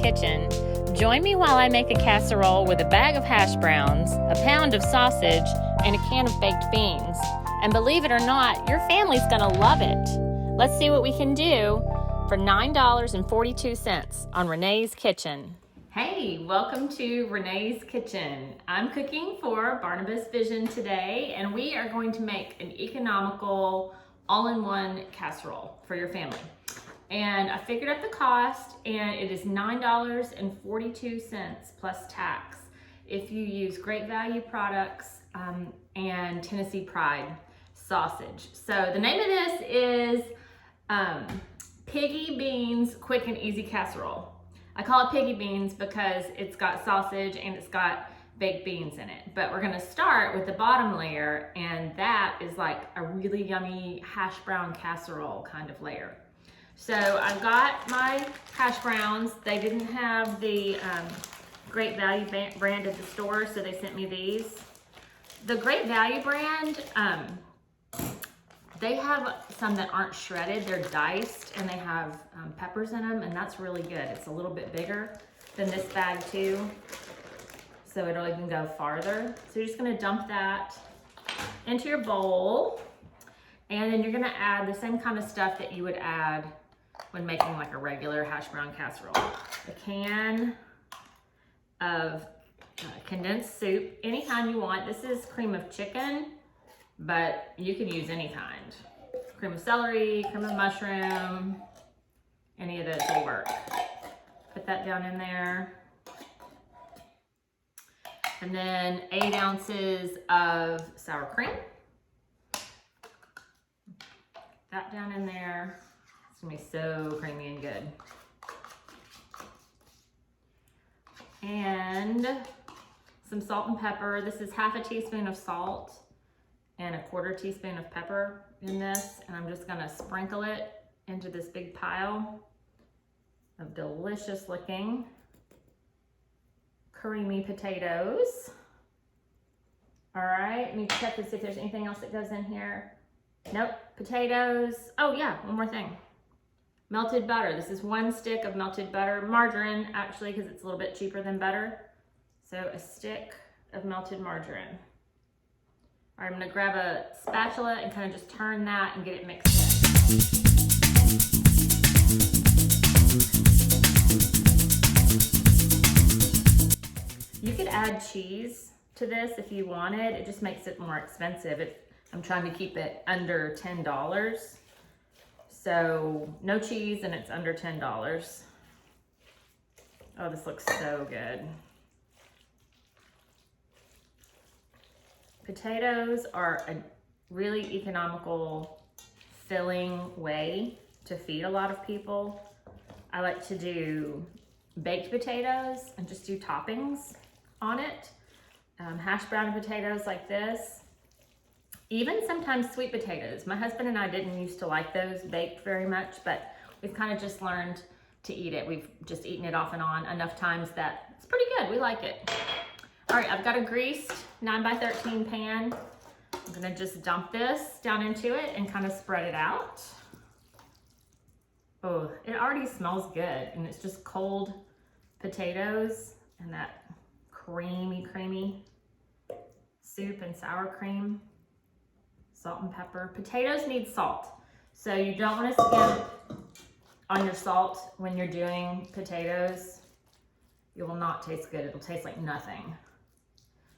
kitchen. Join me while I make a casserole with a bag of hash browns, a pound of sausage, and a can of baked beans. And believe it or not, your family's gonna love it. Let's see what we can do for $9.42 on Renee's Kitchen. Hey, welcome to Renee's Kitchen. I'm cooking for Barnabas Vision today, and we are going to make an economical all-in-one casserole for your family. And I figured out the cost, and it is $9.42 plus tax if you use Great Value products and Tennessee Pride sausage. So the name of this is Piggy Beans Quick and Easy Casserole. I call it Piggy Beans because it's got sausage and it's got baked beans in it. But we're gonna start with the bottom layer, and that is like a really yummy hash brown casserole kind of layer. So I've got my hash browns. They didn't have the Great Value brand at the store, so they sent me these. The Great Value brand, they have some that aren't shredded. They're diced, and they have peppers in them, and that's really good. It's a little bit bigger than this bag too, so it'll even go farther. So you're just gonna dump that into your bowl, and then you're gonna add the same kind of stuff that you would add when making like a regular hash brown casserole. A can of condensed soup, any kind you want. This is cream of chicken, but you can use any kind. Cream of celery, cream of mushroom, any of those will work. Put that down in there. And then 8 ounces of sour cream. That down in there. It's gonna be so creamy and good. And some salt and pepper. This is half a teaspoon of salt and a 1/4 teaspoon of pepper in this. And I'm just gonna sprinkle it into this big pile of delicious looking creamy potatoes. All right, let me check to see if there's anything else that goes in here. Nope, potatoes. Oh yeah, one more thing. Melted butter. This is 1 stick of melted butter. Margarine, actually, because it's a little bit cheaper than butter. So a stick of melted margarine. All right, I'm gonna grab a spatula and kind of just turn that and get it mixed in. You could add cheese to this if you wanted. It just makes it more expensive. I'm trying to keep it under $10. So no cheese, and it's under $10. Oh, this looks so good. Potatoes are a really economical, filling way to feed a lot of people. I like to do baked potatoes and just do toppings on it. Hash brown potatoes like this. Even sometimes sweet potatoes. My husband and I didn't used to like those baked very much, but we've kind of just learned to eat it. We've just eaten it off and on enough times that it's pretty good. We like it. All right, I've got a greased 9x13 pan. I'm gonna just dump this down into it and kind of spread it out. Oh, it already smells good, and it's just cold potatoes and that creamy soup and sour cream. Salt and pepper. Potatoes need salt, so you don't want to skimp on your salt when you're doing potatoes. It will not taste good. It'll taste like nothing.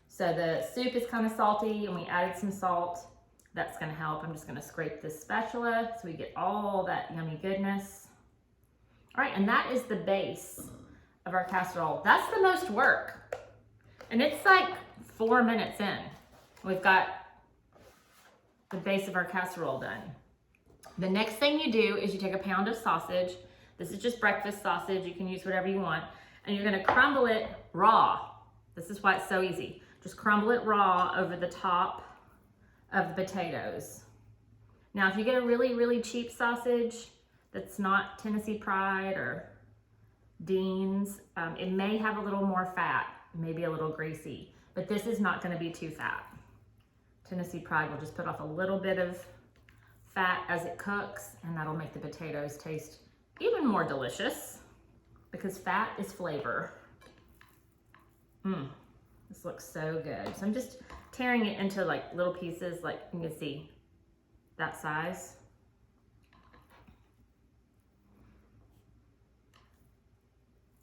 So the soup is kind of salty, and we added some salt. That's going to help. I'm just going to scrape this spatula so we get all that yummy goodness. All right, and that is the base of our casserole. That's the most work, and it's like 4 minutes in. We've got the base of our casserole done. The next thing you do is you take a pound of sausage. This is just breakfast sausage. You can use whatever you want. And you're gonna crumble it raw. This is why it's so easy. Just crumble it raw over the top of the potatoes. Now, if you get a really cheap sausage that's not Tennessee Pride or Dean's, it may have a little more fat, maybe a little greasy, but this is not gonna be too fat. Tennessee Pride will just put off a little bit of fat as it cooks, and that'll make the potatoes taste even more delicious. because fat is flavor. This looks so good. So I'm just tearing it into like little pieces, like you can see that size.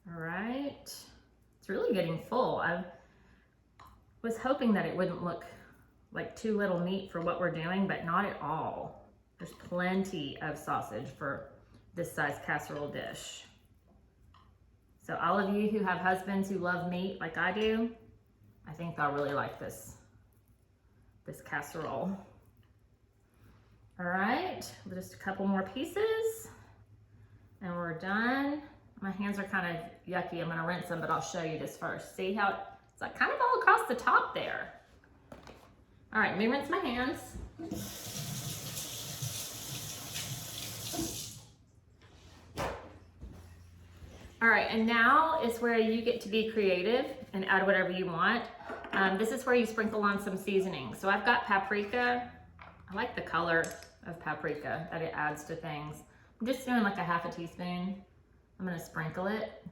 All right, it's really getting full. I was hoping that it wouldn't look like too little meat for what we're doing, but not at all. There's plenty of sausage for this size casserole dish. So all of you who have husbands who love meat like I do, I think they'll really like this casserole. All right, just a couple more pieces and we're done. My hands are kind of yucky. I'm gonna rinse them, but I'll show you this first. See how it's like kind of all across the top there. All right, let me rinse my hands. All right, and now is where you get to be creative and add whatever you want. This is where you sprinkle on some seasoning. So I've got paprika. I like the color of paprika that it adds to things. I'm just doing like a half a teaspoon. I'm gonna sprinkle it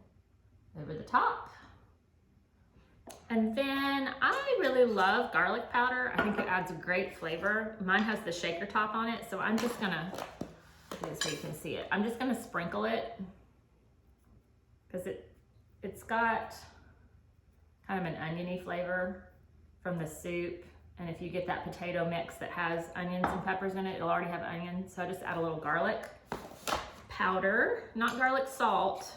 over the top. And then I really love garlic powder. I think it adds a great flavor. Mine has the shaker top on it, so I'm just gonna, so you can see it. I'm just gonna sprinkle it because it's got kind of an oniony flavor from the soup. And if you get that potato mix that has onions and peppers in it, it'll already have onions. So I just add a little garlic powder, not garlic salt,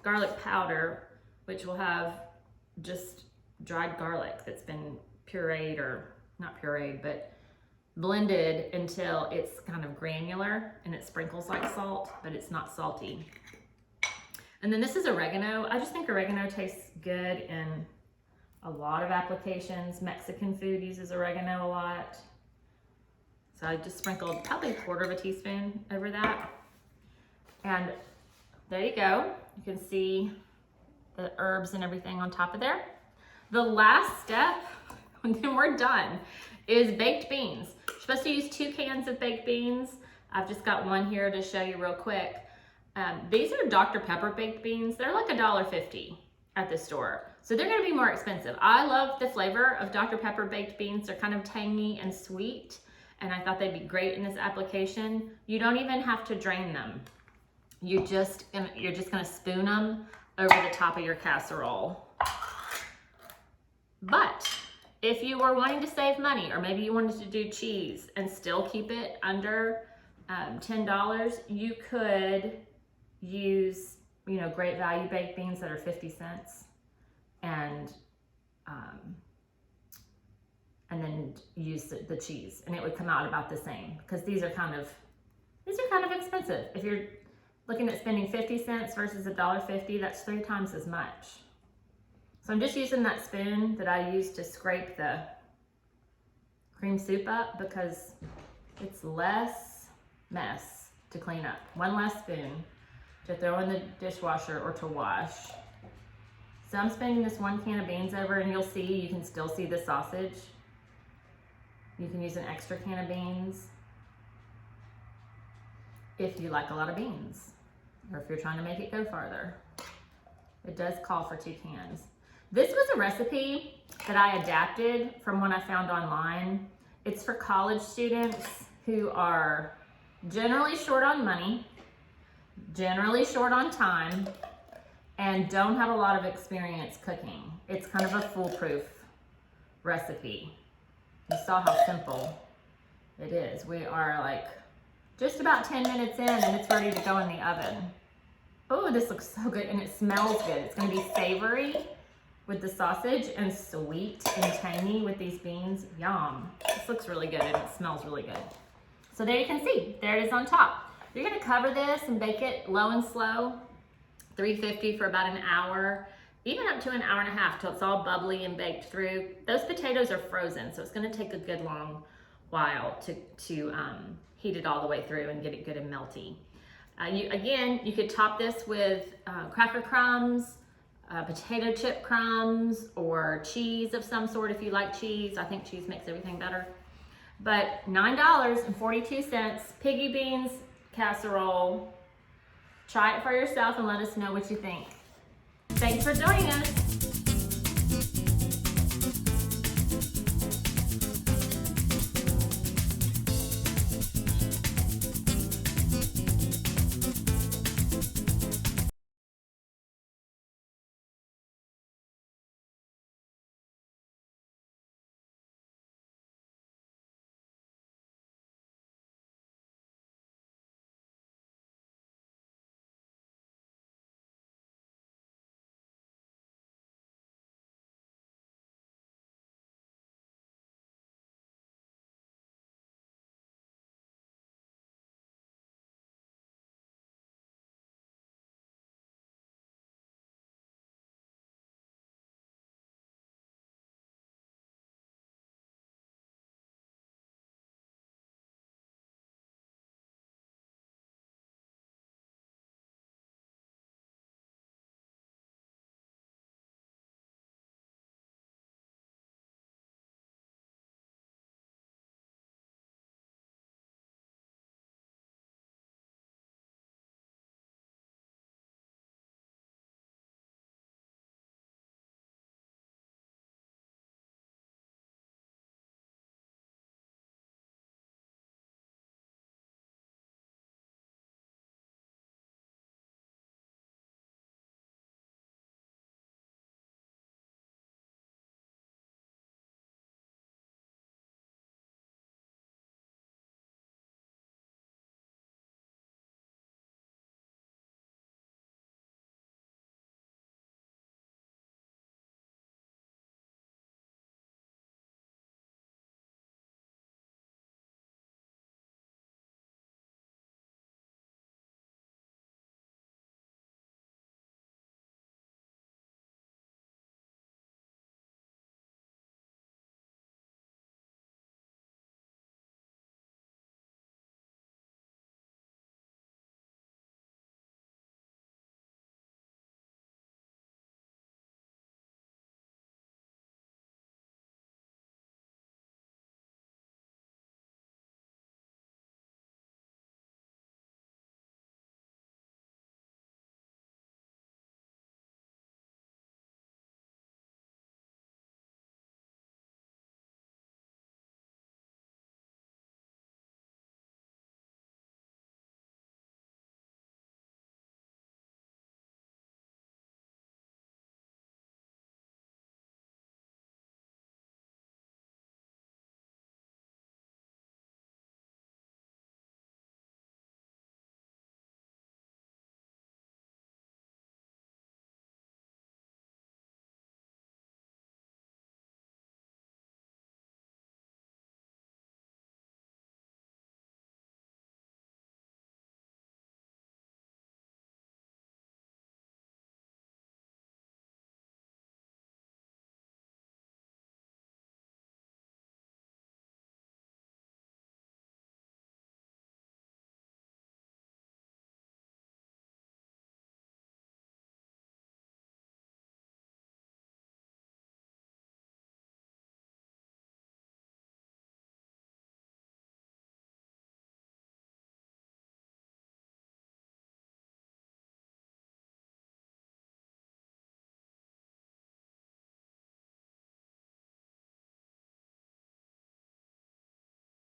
garlic powder, which will have just dried garlic that's been pureed, or not pureed, but blended until it's kind of granular and it sprinkles like salt, but it's not salty. And then this is oregano. I just think oregano tastes good in a lot of applications. Mexican food uses oregano a lot. So I just sprinkled probably 1/4 teaspoon over that. And there you go. You can see the herbs and everything on top of there. The last step, and then we're done, is baked beans. You're supposed to use 2 cans of baked beans. I've just got one here to show you real quick. These are Dr. Pepper baked beans. They're like $1.50 at the store. So they're gonna be more expensive. I love the flavor of Dr. Pepper baked beans. They're kind of tangy and sweet, and I thought they'd be great in this application. You don't even have to drain them. You're just gonna spoon them over the top of your casserole. But if you were wanting to save money, or maybe you wanted to do cheese and still keep it under $10, you could use, great value baked beans that are 50 cents and then use the cheese, and it would come out about the same, because these are kind of expensive. If you're looking at spending 50 cents versus $1.50, that's 3 times as much. So I'm just using that spoon that I used to scrape the cream soup up, because it's less mess to clean up. One less spoon to throw in the dishwasher or to wash. So I'm spinning this 1 can of beans over, and you can still see the sausage. You can use an extra can of beans if you like a lot of beans, or if you're trying to make it go farther. It does call for 2 cans. This was a recipe that I adapted from one I found online. It's for college students who are generally short on money, generally short on time, and don't have a lot of experience cooking. It's kind of a foolproof recipe. You saw how simple it is. We are like just about 10 minutes in, and it's ready to go in the oven. Oh, this looks so good, and it smells good. It's gonna be savory with the sausage and sweet and tangy with these beans. Yum. This looks really good, and it smells really good. So there you can see, there it is on top. You're gonna cover this and bake it low and slow, 350 for about an hour, even up to an hour and a half till it's all bubbly and baked through. Those potatoes are frozen, so it's gonna take a good long while to heat it all the way through and get it good and melty. You could top this with cracker crumbs, potato chip crumbs, or cheese of some sort if you like cheese. I think cheese makes everything better. But $9.42, Piggy beans casserole. Try it for yourself and let us know what you think. Thanks for joining us.